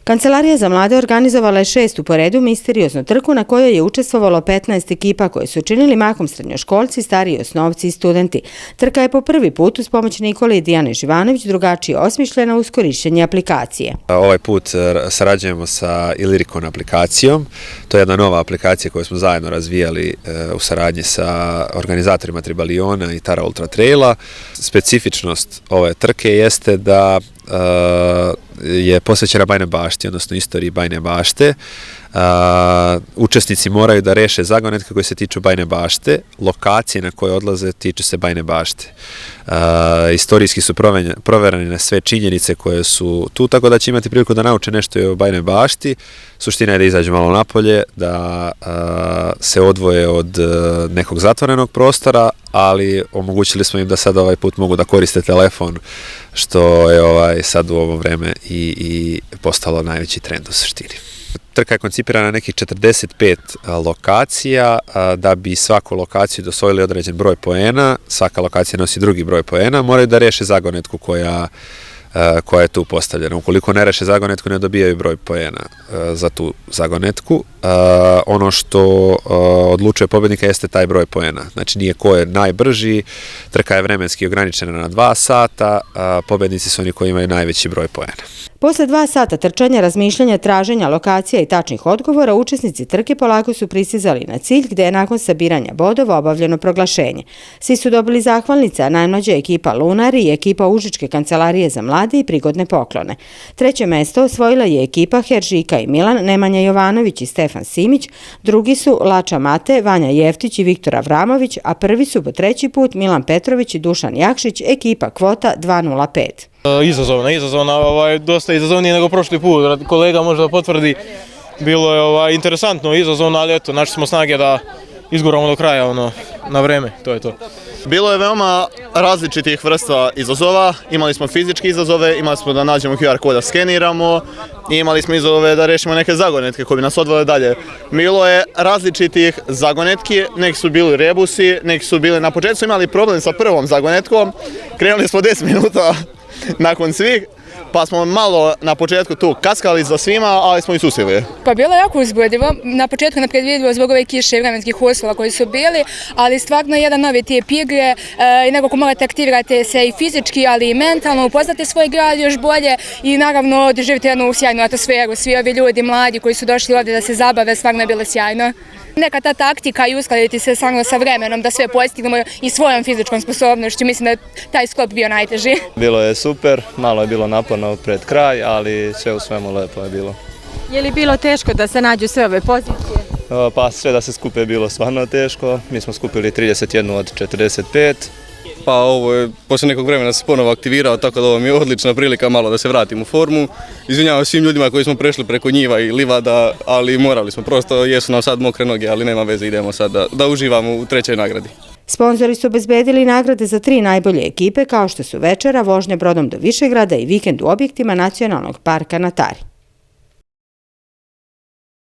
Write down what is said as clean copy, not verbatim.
Kancelarija za mlade organizovala je 6. po redu misterioznu trku na kojoj je učestvovalo 15 ekipa koje su činili mahom srednjoškolci, stariji osnovci i studenti. Trka je po prvi put uz pomoć Nikole i Dijane Živanović drugačije osmišljena uz korišćenje aplikacije. Ovaj put sarađujemo sa Illyricon aplikacijom. To je jedna nova aplikacija koju smo zajedno razvijali u saradnji sa organizatorima Tribaliona i Tara Ultra Traila. Specifičnost ove trke jeste da je posvećena Bajinoj Bašti, odnosno istoriji Bajine Bašte. Učesnici moraju da reše zagonetke koje se tiču Bajine Bašte, lokacije na koje odlaze tiču se Bajine Bašte. Istorijski su proverene sve činjenice koje su tu, tako da će imati priliku da nauče nešto i o Bajinoj Bašti. Suština je da izađu malo napolje, da se odvoje od nekog zatvorenog prostora, ali omogućili smo im da sad ovaj put mogu da koriste telefon, što je sad u ovo vreme i postalo najveći trend u suštini. Trka je koncipirana na nekih 45 lokacija, da bi svaku lokaciju osvojili određen broj poena, svaka lokacija nosi drugi broj poena, moraju da reše zagonetku koja je tu postavljena. Ukoliko ne reše zagonetku, ne dobijaju broj poena za tu zagonetku. Ono što odlučuje pobednika jeste taj broj poena. Znači nije ko je najbrži, trka je vremenski ograničena na 2 sata, pobednici su oni koji imaju najveći broj poena. Posle 2 sata trčanja, razmišljanja, traženja lokacija i tačnih odgovora, učesnici trke polako su pristizali na cilj gde je nakon sabiranja bodova obavljeno proglašenje. Svi su dobili zahvalnice, a najmlađa ekipa Lunari i ekipa Užičke kancelarije za mlade i prigodne poklone. 3. mesto osvojila je ekipa Heržika i Milan, Nemanja Jovanović i Stefan Simić, drugi su Lača Mate, Vanja Jeftić i Viktor Avramović, a prvi su po 3. put Milan Petrović i Dušan Jakšić, ekipa Kvota 205. Izazovna, dosta izazovnije nego prošli put, kolega može da potvrdi, bilo je interesantno, izazovno, ali eto, našli smo snage da izguramo do kraja, na vreme, to je to. Bilo je veoma različitih vrsta izazova, imali smo fizičke izazove, imali smo da nađemo QR kod da skeniramo i imali smo izazove da rešimo neke zagonetke koje bi nas odvele dalje. Bilo je različitih zagonetki, neki su bili rebusi, neki su bili na početku, imali problem sa prvom zagonetkom, krenuli smo 10 minuta nakon svih, pa smo malo na početku tu kaskali za svima, ali smo i susili. Pa bilo je jako uzbudljivo, na početku nepredvidljivo zbog ove kiše i vremenskih uslova koji su bili, ali stvarno jedan novi tip igre i nekako morate aktivirati se i fizički, ali i mentalno, upoznati svoj grad još bolje i naravno doživjeti jednu sjajnu atmosferu. Svi ovi ljudi mladi koji su došli ovdje da se zabave, stvarno je bilo sjajno. Neka ta taktika i uskladiti se sa vremenom da sve postignemo i svojom fizičkom sposobnošću, mislim da je taj sklop bio najteži. Bilo je super, malo je bilo naporno pred kraj, ali sve u svemu lepo je bilo. Je li bilo teško da se nađu sve ove pozicije? Pa sve da se skupe je bilo stvarno teško, mi smo skupili 31 od 45. Pa ovo je poslije nekog vremena se ponovo aktivirao, tako da ovo mi je odlična prilika malo da se vratim u formu. Izvinjavam svim ljudima koji smo prešli preko njiva i livada, ali morali smo, prosto jesu nam sad mokre noge, ali nema veze, idemo sad da uživamo u 3. nagradi. Sponzori su obezbedili nagrade za 3 najbolje ekipe kao što su večera, vožnja brodom do Višegrada i vikend u objektima Nacionalnog parka na Tari.